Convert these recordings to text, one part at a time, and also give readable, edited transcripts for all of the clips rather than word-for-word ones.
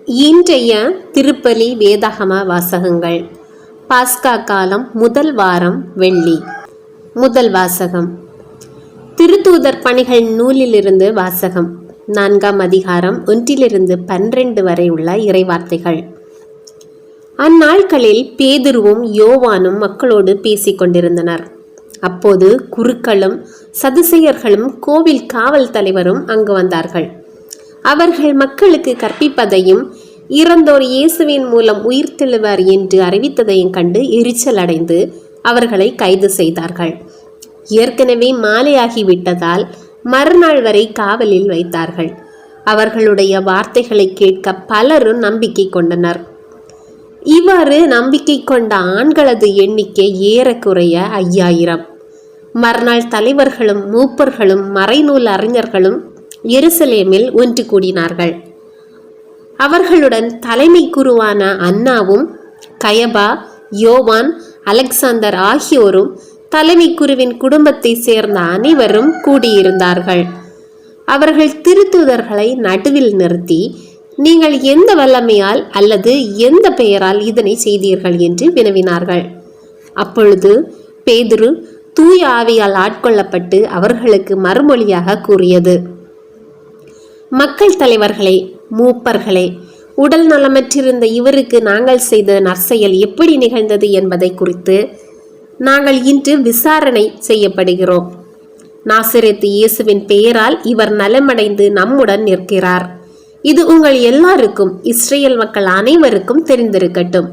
இன்றைய திருப்பலி வேதாகம வாசகங்கள். பாஸ்கா காலம் முதல் வாரம் வெள்ளி. முதல் வாசகம் திருத்தூதர் பணிகள் நூலிலிருந்து வாசகம். 4ஆம் அதிகாரம் 1-12 வரை உள்ள இறைவார்த்தைகள். அந்நாட்களில் பேதுருவும் யோவானும் மக்களோடு பேசிக் கொண்டிருந்தனர். அப்போது குருக்களும் சதுசேயர்களும் கோவில் காவல் தலைவரும் அங்கு வந்தார்கள். அவர்கள் மக்களுக்கு கற்பிப்பதையும் இறந்தோர் இயேசுவின் மூலம் உயிர்த்தெழுவார் என்று அறிவித்ததையும் கண்டு எரிச்சல் அடைந்து அவர்களை கைது செய்தார்கள். ஏற்கனவே மாலையாகிவிட்டதால் மறுநாள் வரை காவலில் வைத்தார்கள். அவர்களுடைய வார்த்தைகளை கேட்க பலரும் நம்பிக்கை கொண்டனர். இவ்வாறு நம்பிக்கை கொண்ட ஆண்களது எண்ணிக்கை ஏறக்குறைய 5000. மறுநாள் தலைவர்களும் மூப்பர்களும் மறைநூல் அறிஞர்களும் எருசலேமில் ஒன்று கூடினார்கள். அவர்களுடன் தலைமை குருவான அன்னாவும் கயபா, யோவான், அலெக்சாந்தர் ஆகியோரும் தலைமை குருவின் குடும்பத்தை சேர்ந்த அனைவரும் கூடியிருந்தார்கள். அவர்கள் திருத்தூதர்களை நடுவில் நிறுத்தி, நீங்கள் எந்த வல்லமையால் அல்லது எந்த பெயரால் இதனை செய்தீர்கள் என்று வினவினார்கள். அப்பொழுது பேதுரு தூய ஆவியால் ஆட்கொள்ளப்பட்டு அவர்களுக்கு மறுமொழியாக கூறியது, மக்கள் தலைவர்களே, மூப்பர்களே, உடல் நலமற்றிருந்த இவருக்கு நாங்கள் செய்த நற்செயல் எப்படி நிகழ்ந்தது என்பதை குறித்து நாங்கள் இன்று விசாரணை செய்யப்படுகிறோம். நாசரேத்து இயேசுவின் பெயரால் இவர் நலமடைந்து நம்முடன் நிற்கிறார். இது உங்கள் எல்லாருக்கும், இஸ்ரேல் மக்கள் அனைவருக்கும் தெரிந்திருக்கட்டும்.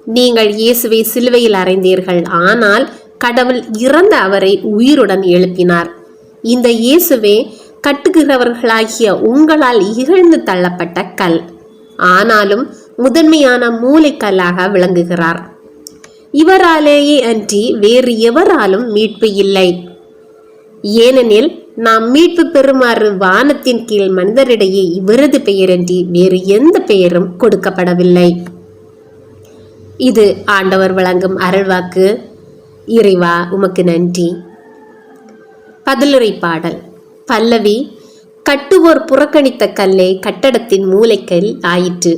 நீங்கள் இயேசுவை சிலுவையில் அறைந்தீர்கள், ஆனால் கடவுள் இறந்த அவரை உயிருடன் எழுப்பினார். இந்த இயேசுவே கட்டுகிறவர்களாகிய உங்களால் இகழ்ந்து தள்ளப்பட்ட கல், ஆனாலும் முதன்மையான மூளைக்கல்லாக விளங்குகிறார். இவராலேயே அன்றி வேறு எவராலும் மீட்பு இல்லை. ஏனெனில் நாம் மீட்பு பெறுமாறு வானத்தின் கீழ் மனிதரிடையே இவரது பெயரன்றி வேறு எந்த பெயரும் கொடுக்கப்படவில்லை. இது ஆண்டவர் வழங்கும் அருள்வாக்கு. இறைவா, உமக்கு நன்றி. பதிலுரை பாடல். பல்லவி. கட்டுவோர் புறக்கணித்த கல்லே கட்டடத்தின் மூலைக்கல் ஆயிற்று.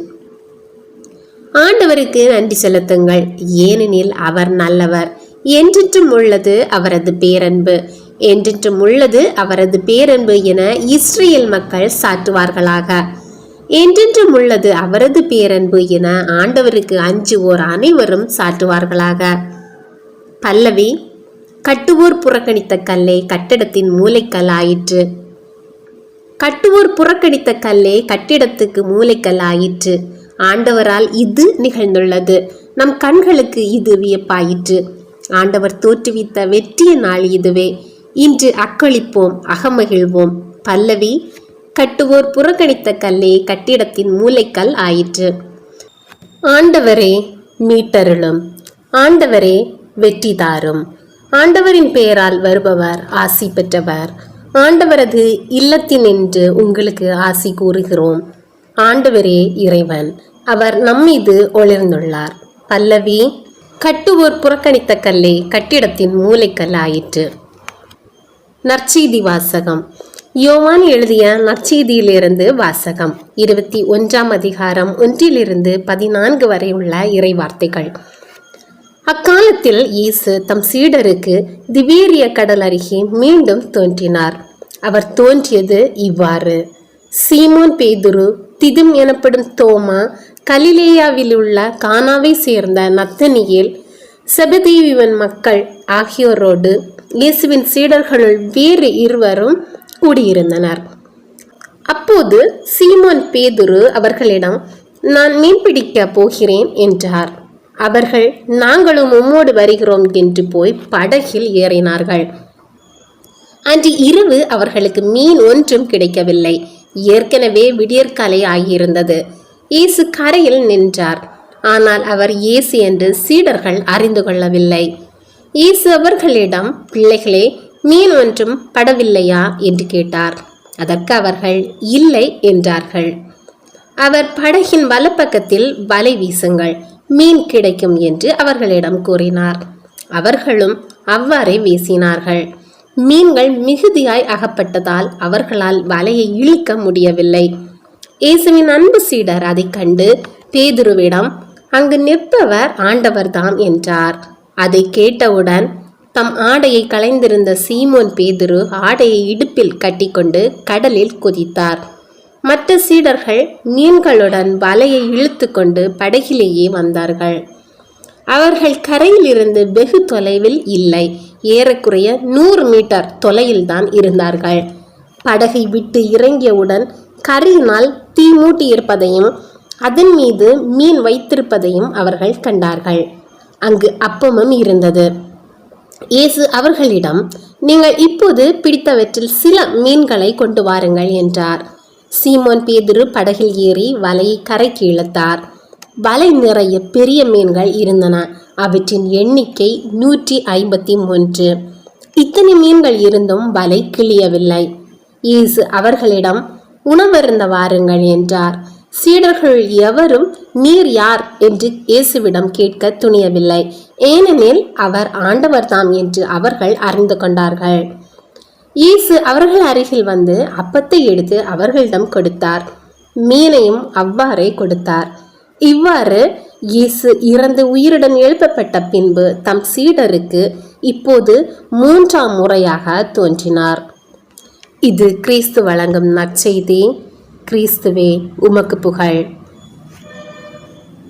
ஆண்டவருக்கு நன்றி செலுத்துங்கள், ஏனெனில் அவர் நல்லவர். என்றென்றும் உள்ளது அவரது பேரன்பு, என்றென்றும் உள்ளது அவரது பேரன்பு என இஸ்ரேல் மக்கள் சாற்றுவார்களாக. என்றென்றும் உள்ளது அவரது பேரன்பு என ஆண்டவருக்கு அஞ்சுவோர் அனைவரும் சாற்றுவார்களாக. பல்லவி. கட்டுவோர் புறக்கணித்த கல்லே கட்டிடத்தின் மூலைக்கல் ஆயிற்று. கட்டுவோர் புறக்கணித்த கல்லே கட்டிடத்துக்கு மூலைக்கல் ஆயிற்று. ஆண்டவரால் இது நிகழ்ந்துள்ளது. நம் கண்களுக்கு இது வியப்பாயிற்று. ஆண்டவர் தோற்றுவித்த வெற்றிய நாள் இதுவே. இன்று அக்களிப்போம், அகமகிழ்வோம். பல்லவி. கட்டுவோர் புறக்கணித்த கல்லே கட்டிடத்தின் மூலைக்கல் ஆயிற்று. ஆண்டவரே மீட்டருளும். ஆண்டவரே வெற்றி தாரும். ஆண்டவரின் பெயரால் வருபவர் ஆசி பெற்றவர். ஆண்டவரது இல்லத்தினின்று உங்களுக்கு ஆசி கூறுகிறோம். ஆண்டவரே இறைவன், அவர் நம்மீது ஒளிர்ந்துள்ளார். பல்லவி. கட்டுவோர் புறக்கணித்த கல்லே கட்டிடத்தின் மூலைக்கல் ஆயிற்று. நற்செய்தி வாசகம். யோவான் எழுதிய நற்செய்தியிலிருந்து வாசகம். 21ஆம் அதிகாரம் 1-14 வரை உள்ள இறைவார்த்தைகள். அக்காலத்தில் இயேசு தம் சீடருக்கு திபேரிய கடல் அருகே மீண்டும் தோன்றினார். அவர் தோன்றியது இவ்வாறு. சீமோன் பேதுரு, திதும் எனப்படும் தோமா, கலிலேயாவில் உள்ள கானாவை சேர்ந்த நத்தனியேல், செபதேயுவின் மக்கள் ஆகியோரோடு இயேசுவின் சீடர்களுள் வேறு இருவரும் கூடியிருந்தனர். அப்போது சீமோன் பேதுரு அவர்களிடம், நான் மீன்பிடிக்க போகிறேன் என்றார். அவர்கள், நாங்களும் உம்மோடு வருகிறோம் என்று போய் படகில் ஏறினார்கள். அன்று இரவு அவர்களுக்கு மீன் ஒன்றும் கிடைக்கவில்லை. ஏற்கனவே விடியற்காலை ஆகியிருந்தது. இயேசு கரையில் நின்றார். ஆனால் அவர் இயேசு என்று சீடர்கள் அறிந்து கொள்ளவில்லை. இயேசு அவர்களிடம், பிள்ளைகளே, மீன் ஒன்றும் படவில்லையா என்று கேட்டார். அதற்கு அவர்கள் இல்லை என்றார்கள். அவர், படகின் வலப்பக்கத்தில் வலை வீசுங்கள், மீன் கிடைக்கும் என்று அவர்களிடம் கூறினார். அவர்களும் அவ்வாறே வீசினார்கள். மீன்கள் மிகுதியாய் அகப்பட்டதால் அவர்களால் வலையை இழுக்க முடியவில்லை. இயேசுவின் அன்பு சீடர் அதை கண்டு பேதுருவிடம், அங்கு நிற்பவர் ஆண்டவர்தாம் என்றார். அதை கேட்டவுடன் தம் ஆடையை களைந்திருந்த சீமோன் பேதுரு ஆடையை இடுப்பில் கட்டிக்கொண்டு கடலில் குதித்தார். மற்ற சீடர்கள் மீன்களுடன் வலையை இழுத்து கொண்டு படகிலேயே வந்தார்கள். அவர்கள் கரையிலிருந்து வெகு தொலைவில் இல்லை, ஏறக்குறைய 100 மீட்டர் தொலையில்தான் இருந்தார்கள். படகை விட்டு இறங்கியவுடன் கரையினால் தீ மூட்டியிருப்பதையும் அதன் மீது மீன் வைத்திருப்பதையும் அவர்கள் கண்டார்கள். அங்கு அப்பமும் இருந்தது. இயேசு அவர்களிடம், நீங்கள் இப்போது பிடித்தவற்றில் சில மீன்களை கொண்டு வாருங்கள் என்றார். சீமோன் பேதுரு படகில் ஏறி வலையை கரைக்கு இழுத்தார். வலை நிறைய பெரிய மீன்கள் இருந்தன. அவற்றின் எண்ணிக்கை 153. இத்தனை மீன்கள் இருந்தும் வலை கிழியவில்லை. இயேசு அவர்களிடம், உணவருந்த வாருங்கள் என்றார். சீடர்கள் எவரும் நீர் யார் என்று இயேசுவிடம் கேட்க துணியவில்லை. ஏனெனில் அவர் ஆண்டவர்தாம் என்று அவர்கள் அறிந்து கொண்டார்கள். இயேசு அவர்கள் அருகில் வந்து அப்பத்தை எடுத்து அவர்களிடம் கொடுத்தார். மீனையும் அவ்வாறே கொடுத்தார். இவ்வாறு இயேசு இறந்து உயிருடன் எழுப்பப்பட்ட பின்பு தம் சீடருக்கு இப்போது 3ஆம் முறையாக தோன்றினார். இது கிறிஸ்து வழங்கும் நற்செய்தி. கிறிஸ்துவே உமக்கு புகழ்.